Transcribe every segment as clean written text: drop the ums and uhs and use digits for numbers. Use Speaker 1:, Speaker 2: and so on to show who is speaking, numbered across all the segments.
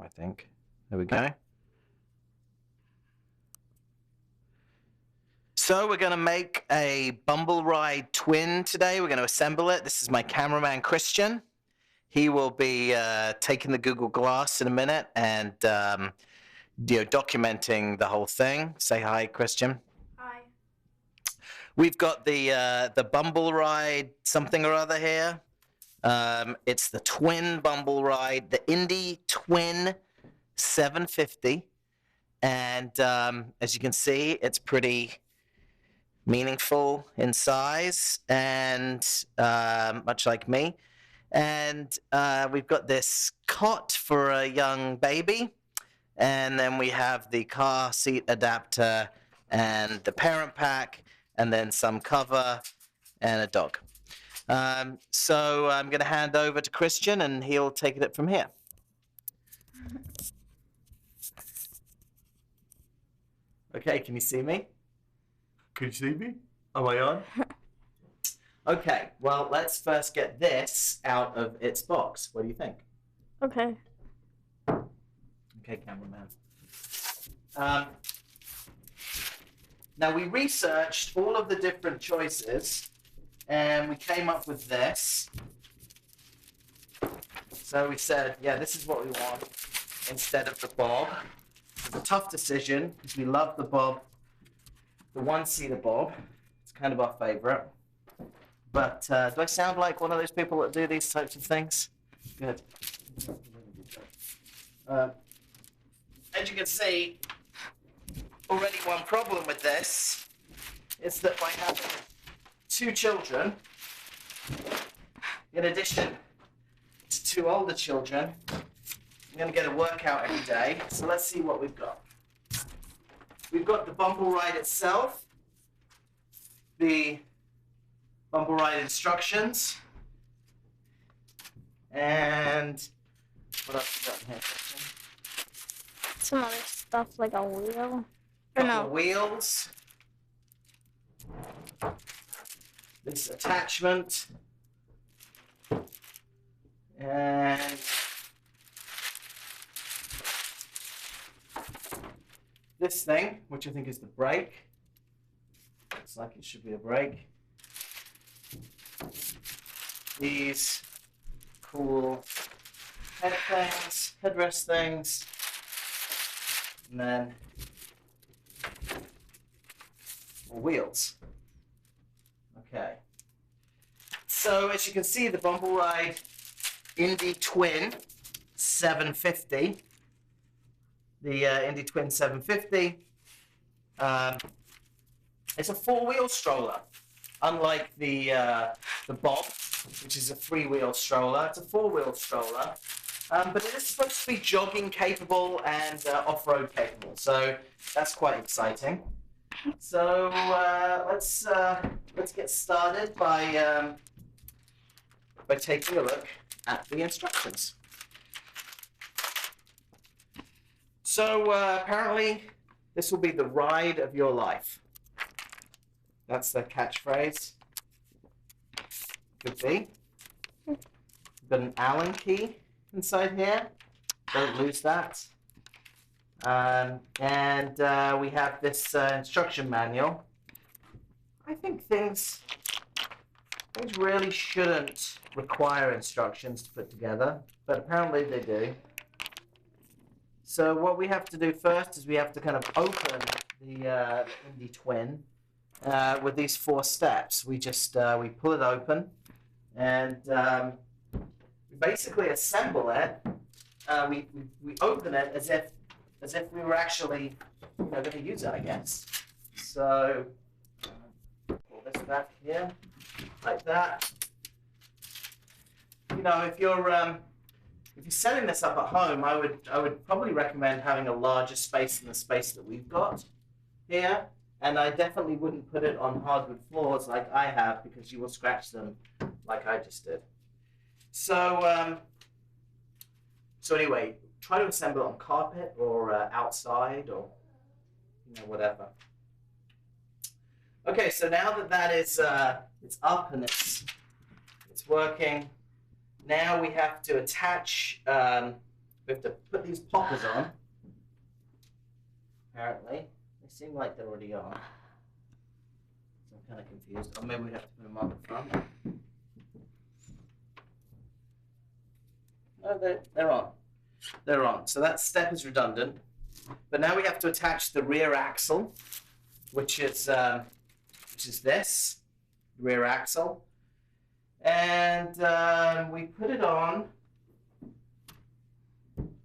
Speaker 1: I think. There we go. So we're going to make a Bumbleride Twin today. We're going to assemble it. This is my cameraman, Christian. He will be taking the Google Glass in a minute and documenting the whole thing. Say hi, Christian.
Speaker 2: Hi.
Speaker 1: We've got the Bumbleride something or other here. It's the Twin Bumbleride, the Indie Twin 750. And as you can see, it's pretty meaningful in size and much like me. And we've got this cot for a young baby. And then we have the car seat adapter and the parent pack and then some cover and a dog. So I'm going to hand over to Christian and he'll take it from here. Okay, can you see me? Can you see me? Am I on? Okay, well, let's first get this out of its box. What do you think?
Speaker 2: Okay.
Speaker 1: Okay, cameraman. Now, we researched all of the different choices, and we came up with this. So we said, yeah, this is what we want instead of the bob. It's a tough decision, because we love the bob, the one-seater bob. It's kind of our favorite. But do I sound like one of those people that do these types of things? Good. As you can see, already one problem with this is that by having 2 children, in addition to 2 older children, I'm going to get a workout every day. So let's see what we've got. We've got the Bumbleride itself, the Bumbleride instructions, and what else we got in here, Christian?
Speaker 2: Some other stuff like a wheel.
Speaker 1: Couple of wheels. This attachment. And this thing, which I think is the brake. Looks like it should be a brake. These cool head things, headrest things. And then more wheels. Okay. So as you can see, the Bumbleride Indie Twin 750. The Indie Twin 750. It's a 4-wheel stroller, unlike the Bob, which is a 3-wheel stroller. It's a 4-wheel stroller. But it is supposed to be jogging capable and off-road capable, so that's quite exciting. So let's get started by taking a look at the instructions. So apparently this will be the ride of your life. That's the catchphrase. Could be. We've got an Allen key inside here. Don't lose that. And we have this instruction manual. I think things really shouldn't require instructions to put together, but apparently they do. So what we have to do first is we have to kind of open the Indie Twin with these 4 steps. We just we pull it open and we basically assemble it. We open it as if we were actually going to use it, I guess. So pull this back here like that. If you're setting this up at home, I would probably recommend having a larger space than the space that we've got here. And I definitely wouldn't put it on hardwood floors like I have, because you will scratch them like I just did. So so anyway, try to assemble it on carpet or outside or whatever. Okay, so now that is it's up and it's working. Now we have to attach We have to put these poppers on. Apparently. They seem like they're already on. So I'm kind of confused. Or maybe we have to put them on the front. No, they're on. They're on. So that step is redundant. But now we have to attach the rear axle, which is this rear axle. And we put it on.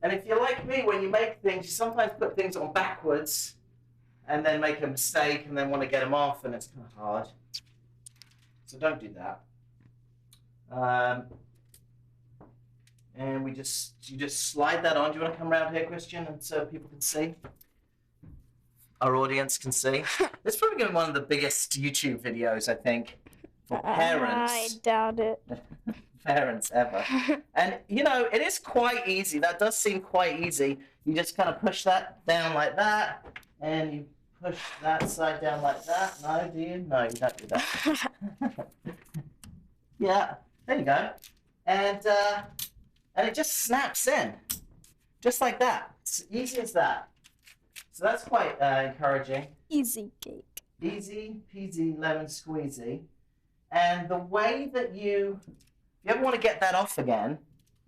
Speaker 1: And if you're like me, when you make things, you sometimes put things on backwards and then make a mistake and then want to get them off, and it's kind of hard. So don't do that. And you just slide that on. Do you want to come around here, Christian, and so people can see? Our audience can see. It's probably going to be one of the biggest YouTube videos, I think, for parents.
Speaker 2: I doubt it.
Speaker 1: Parents ever. And, you know, it is quite easy. That does seem quite easy. You just kind of push that down like that, and you push that side down like that. No, do you? No, you don't do that. Yeah, there you go. And it just snaps in, just like that. It's easy as that. So that's quite encouraging.
Speaker 2: Easy cake.
Speaker 1: Easy peasy lemon squeezy. And the way that if you ever want to get that off again,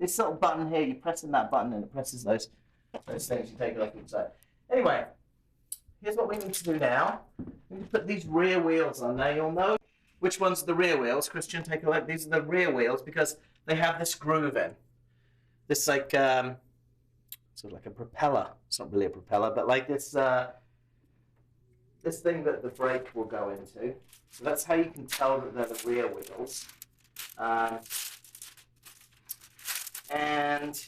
Speaker 1: this little button here, you press in that button and it presses those things. You take it off each side. Anyway, here's what we need to do now. We need to put these rear wheels on. Now you'll know which ones are the rear wheels. Christian, take a look. These are the rear wheels because they have this groove in. This like sort of like a propeller. It's not really a propeller, but like this this thing that the brake will go into. So that's how you can tell that they're the rear wheels. And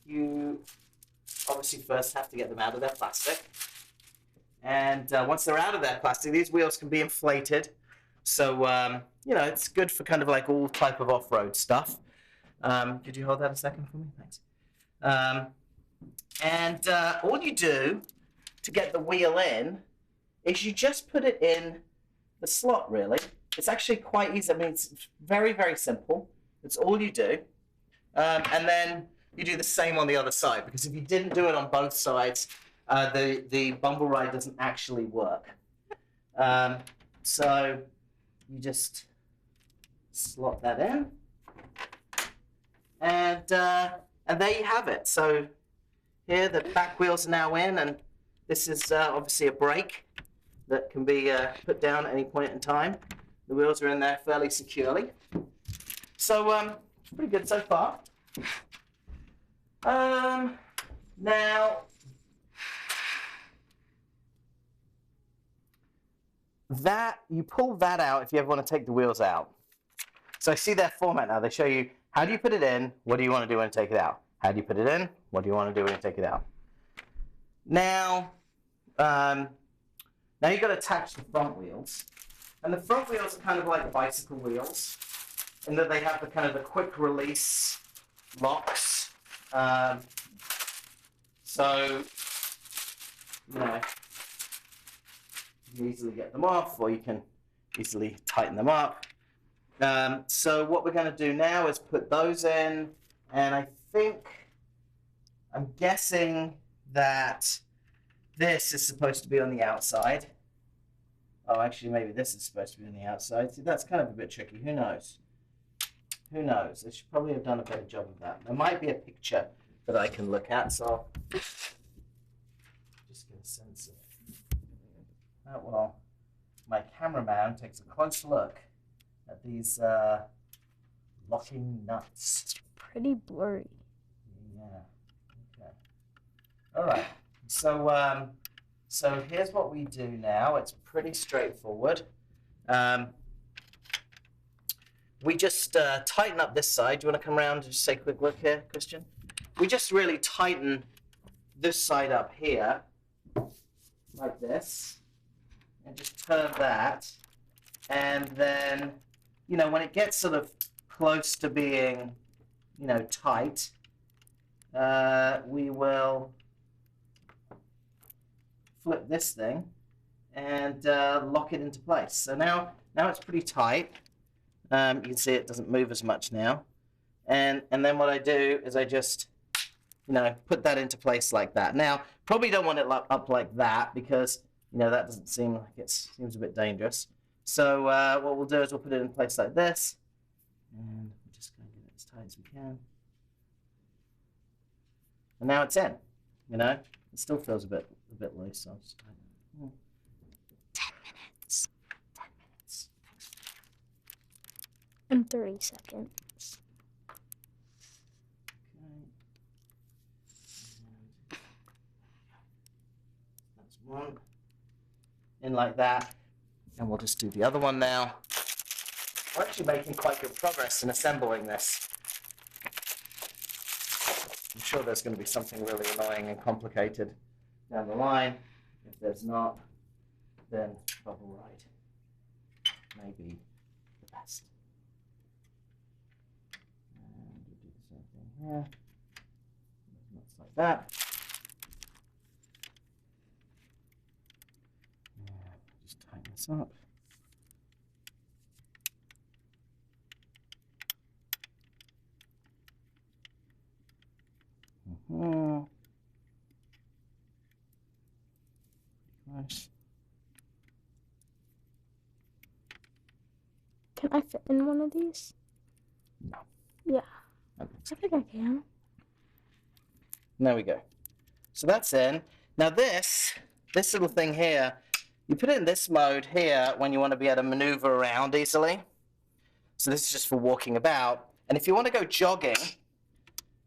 Speaker 1: you obviously first have to get them out of their plastic. And once they're out of their plastic, these wheels can be inflated. So, you know, it's good for kind of like all type of off-road stuff. Could you hold that a second for me? Thanks. And all you do to get the wheel in is you just put it in the slot, really. It's actually quite easy. I mean, it's very, very simple. It's all you do. And then you do the same on the other side, because if you didn't do it on both sides, the Bumbleride doesn't actually work. So you just slot that in. And there you have it. So here the back wheels are now in, and this is obviously a brake that can be put down at any point in time. The wheels are in there fairly securely. So it's pretty good so far. Now, you pull that out if you ever want to take the wheels out. So I see their format now. They show you how do you put it in, what do you want to do when you take it out? How do you put it in, what do you want to do when you take it out? Now, now you've got to attach the front wheels. And the front wheels are kind of like bicycle wheels, in that they have the kind of the quick release locks. So, you know, you can easily get them off, or you can easily tighten them up. So what we're going to do now is put those in, and I'm guessing that this is supposed to be on the outside. Oh, actually, maybe this is supposed to be on the outside. See, that's kind of a bit tricky. Who knows? Who knows? They should probably have done a better job of that. There might be a picture that I can look at, so I'll just get a sense of that. Well, my cameraman takes a close look at these locking nuts.
Speaker 2: It's pretty blurry.
Speaker 1: Yeah. Okay. All right. So, so here's what we do now. It's pretty straightforward. We just tighten up this side. Do you want to come around and just say a quick look here, Christian? We just really tighten this side up here, like this, and just turn that. And then, you know, when it gets sort of close to being, you know, tight, we will flip this thing and lock it into place. So now it's pretty tight. You can see it doesn't move as much now. and then what I do is I just, you know, put that into place like that. Now, probably don't want it up like that because, you know, that doesn't seem like seems a bit dangerous. So what we'll do is we'll put it in place like this, and we're just going to get it as tight as we can. And now it's in. You know, it still feels a bit loose. So I'll just tighten it.
Speaker 2: 10 minutes.
Speaker 1: 10 minutes.
Speaker 2: And 30 seconds.
Speaker 1: Okay. That's one. In like that. And we'll just do the other one now. We're actually making quite good progress in assembling this. I'm sure there's going to be something really annoying and complicated down the line. If there's not, then Bumbleride may be the best. And we'll do the same thing here. Nuts like that. Just tighten this up. Nice.
Speaker 2: Can I fit in one of these?
Speaker 1: No.
Speaker 2: Yeah.
Speaker 1: I
Speaker 2: I think I can.
Speaker 1: There we go. So that's in. Now this little thing here, you put it in this mode here when you want to be able to maneuver around easily. So this is just for walking about. And if you want to go jogging,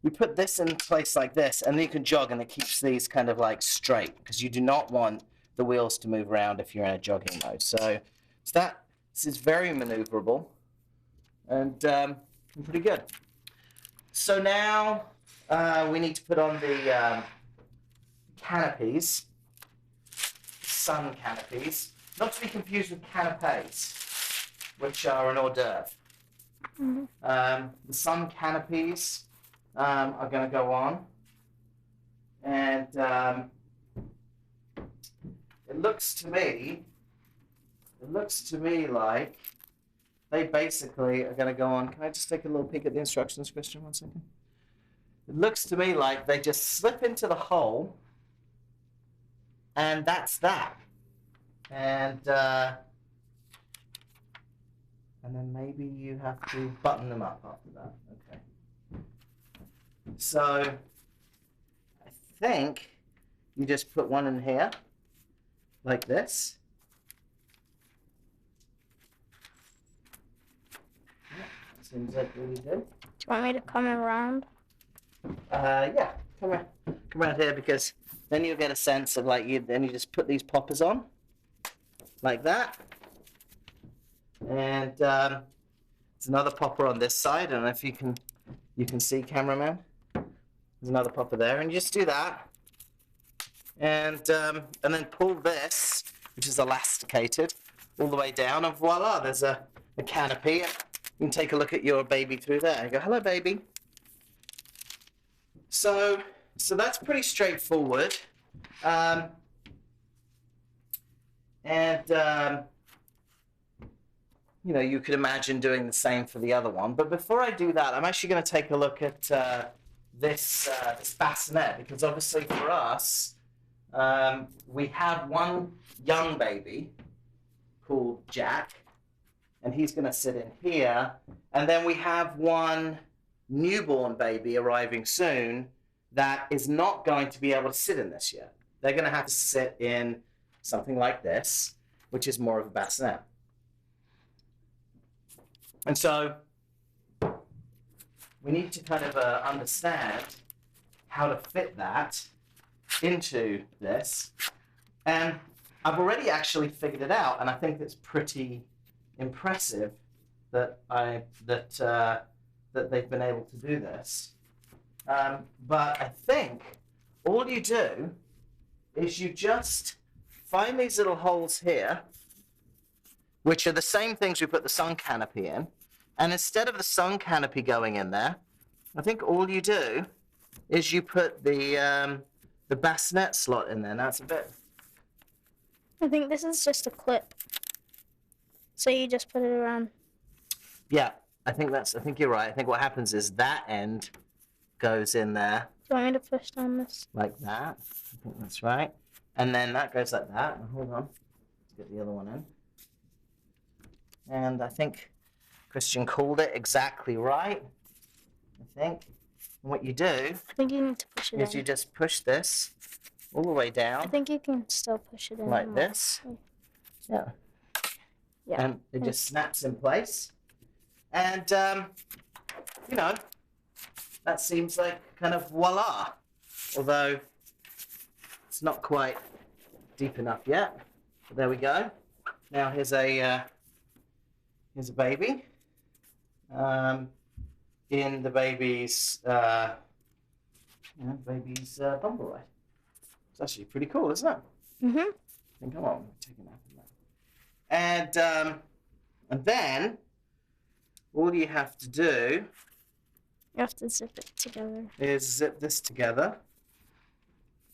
Speaker 1: you put this in place like this, and then you can jog, and it keeps these kind of like straight, because you do not want the wheels to move around if you're in a jogging mode. So this is very maneuverable, and pretty good. So now we need to put on the canopies, sun canopies, not to be confused with canapes, which are an hors d'oeuvre.
Speaker 2: Mm-hmm.
Speaker 1: The sun canopies are going to go on, and it looks to me like they basically are going to go on. Can I just take a little peek at the instructions, Christian, 1 second? It looks to me like they just slip into the hole, and that's that. And then maybe you have to button them up after that. Okay. So I think you just put one in here, like this. Yeah, that seems like really good.
Speaker 2: Do you want me to come around?
Speaker 1: Yeah, come around here, because then you'll get a sense of then you just put these poppers on, like that. And there's another popper on this side. I don't know if you can see, cameraman. There's another popper there, and you just do that, and then pull this, which is elasticated, all the way down, and voila, there's a canopy. And you can take a look at your baby through there and go, hello, baby. So that's pretty straightforward, you know, you could imagine doing the same for the other one. But before I do that, I'm actually going to take a look at this bassinet, because obviously for us, we have one young baby called Jack, and he's going to sit in here. And then we have one newborn baby arriving soon that is not going to be able to sit in this yet. They're going to have to sit in something like this, which is more of a bassinet. And so we need to kind of understand how to fit that into this. And I've already actually figured it out, and I think it's pretty impressive that they've been able to do this. But I think all you do is you just find these little holes here, which are the same things we put the sun canopy in. And instead of the sun canopy going in there, I think all you do is you put the bassinet slot in there. Now it's a bit...
Speaker 2: I think this is just a clip. So you just put it around.
Speaker 1: Yeah, I think you're right. I think what happens is that end goes in there
Speaker 2: Do you want me to push down this?
Speaker 1: like that. I think that's right. And then that goes like that. Hold on. Let's get the other one in. And I think Christian called it exactly right. I think. And what you do
Speaker 2: I think you need to push it
Speaker 1: is
Speaker 2: in.
Speaker 1: you just push this all the way
Speaker 2: I
Speaker 1: down
Speaker 2: think you can still push it in.
Speaker 1: like
Speaker 2: more.
Speaker 1: this. Yeah.
Speaker 2: Yeah.
Speaker 1: And it just snaps in place. And, you know, that seems like kind of voila. Although it's not quite deep enough yet. But there we go. Now here's a baby. In the baby's Bumbleride. It's actually pretty cool, isn't it?
Speaker 2: Mhm.
Speaker 1: And come on, take a nap in that. And then all you have to do
Speaker 2: You have to zip it together.
Speaker 1: is zip this together.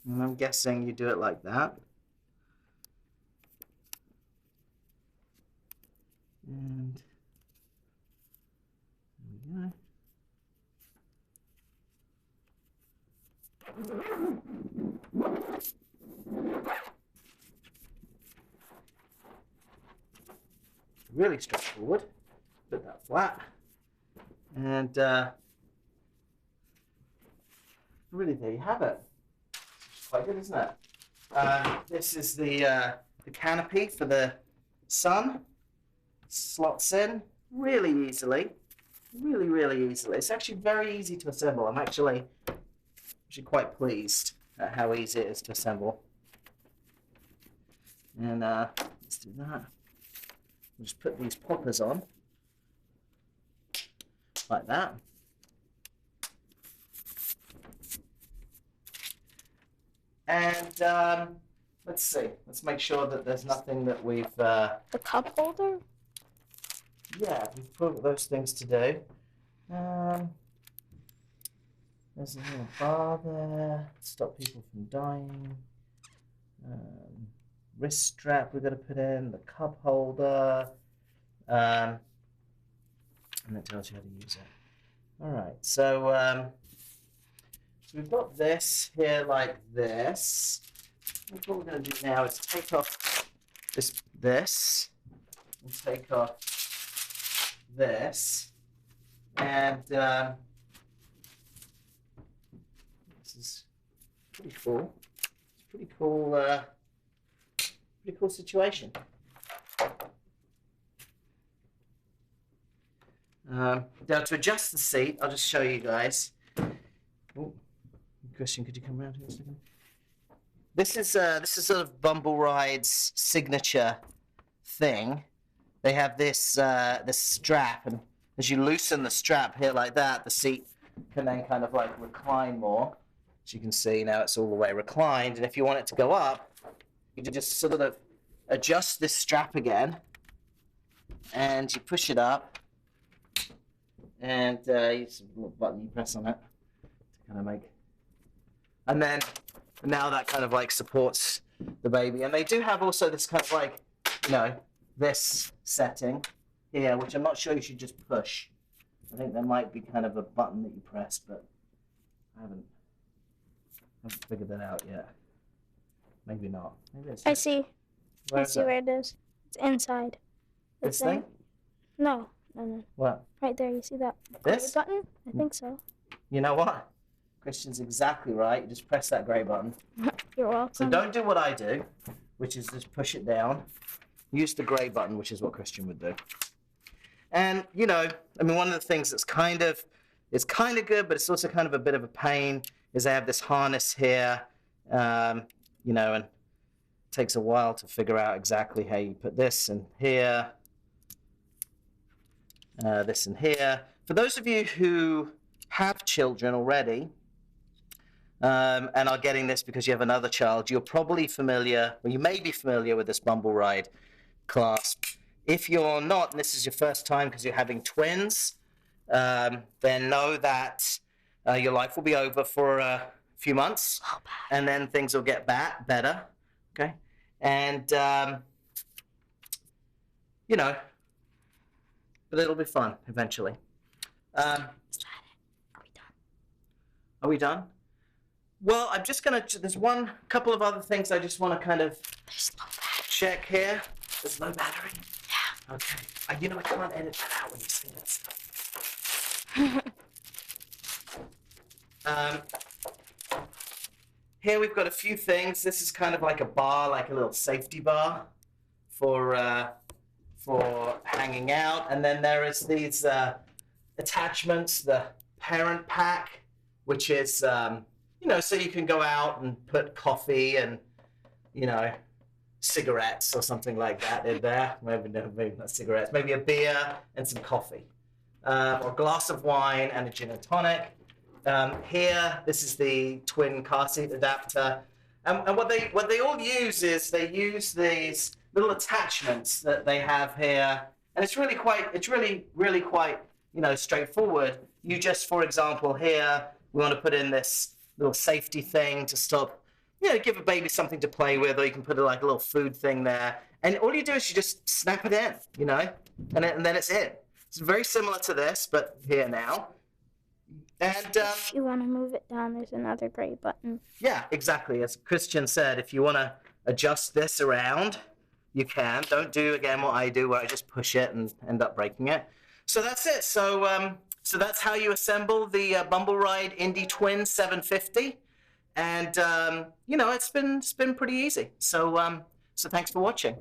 Speaker 1: And I'm guessing you do it like that. And there we go. Really straightforward. Put that flat. And really, there you have it. It's quite good, isn't it? This is the canopy for the sun. Slots in really easily. Really, really easily. It's actually very easy to assemble. I'm actually quite pleased at how easy it is to assemble. And let's do that. We'll just put these poppers on like that. And let's see. Let's make sure that there's nothing that we've
Speaker 2: The cup holder?
Speaker 1: yeah, we've put those things to do. There's a little bar there. Stop people from dying. Wrist strap we've got to put in. The cup holder. And it tells you how to use it. All right. So we've got this here like this. What we're going to do now is take off this and take off this. And this is pretty cool. It's pretty cool situation. Now to adjust the seat, I'll just show you guys. Oh, Christian, could you come around here a second? This is sort of Bumbleride's signature thing. They have this this strap, and as you loosen the strap here like that, the seat can then kind of like recline more. As you can see now, it's all the way reclined. And if you want it to go up, you just sort of adjust this strap again, and you push it up, and it's a little button you press on it to kind of make. And then now that kind of like supports the baby. And they do have also this kind of like, you know, this setting here, which I'm not sure you should just push. I think there might be kind of a button that you press, but I haven't figured that out yet. Maybe not. Maybe it's
Speaker 2: I see.
Speaker 1: Where
Speaker 2: I
Speaker 1: is
Speaker 2: see
Speaker 1: it?
Speaker 2: where it is. It's inside. the
Speaker 1: This thing?
Speaker 2: No, no.
Speaker 1: What?
Speaker 2: Right there, you see that
Speaker 1: This?
Speaker 2: gray button? I think so.
Speaker 1: You know what? Christian's exactly right. You just press that grey button.
Speaker 2: You're welcome.
Speaker 1: So don't do what I do, which is just push it down. Use the grey button, which is what Christian would do. And, you know, I mean, one of the things that's kind of good, but it's also kind of a bit of a pain, is they have this harness here, you know, and it takes a while to figure out exactly how you put this in here, this in here. For those of you who have children already, and are getting this because you have another child, you're probably familiar, or you may be familiar with this Bumbleride clasp. If you're not, and this is your first time because you're having twins, then know that your life will be over for a few months, and then things will get better, okay? And, you know, but it'll be fun eventually.
Speaker 2: Let's try it. Are we done?
Speaker 1: Are we done? Well, I'm just gonna. There's one couple of other things I just want to kind of check here. There's no battery.
Speaker 2: Yeah.
Speaker 1: Okay. You know I can't edit that out when you say that stuff. Here we've got a few things. This is kind of like a bar, like a little safety bar for hanging out. And then there is these attachments, the parent pack, which is, you know, so you can go out and put coffee and, you know, cigarettes or something like that in there. Maybe not cigarettes, maybe a beer and some coffee. Or a glass of wine and a gin and tonic. Here, this is the twin car seat adapter. And what they all use is they use these little attachments that they have here. And it's really quite, you know, straightforward. You just, for example, here, we want to put in this little safety thing to stop, you know, give a baby something to play with, or you can put like a little food thing there. And all you do is you just snap it in, you know, and then it's in. It's very similar to this, but here now. And
Speaker 2: if you want to move it down, there's another gray button.
Speaker 1: Yeah, exactly. As Christian said, if you want to adjust this around, you can. Don't do, again, what I do, where I just push it and end up breaking it. So that's it. So so that's how you assemble the Bumbleride Indie Twin 750. And, you know, it's been pretty easy. So, so thanks for watching.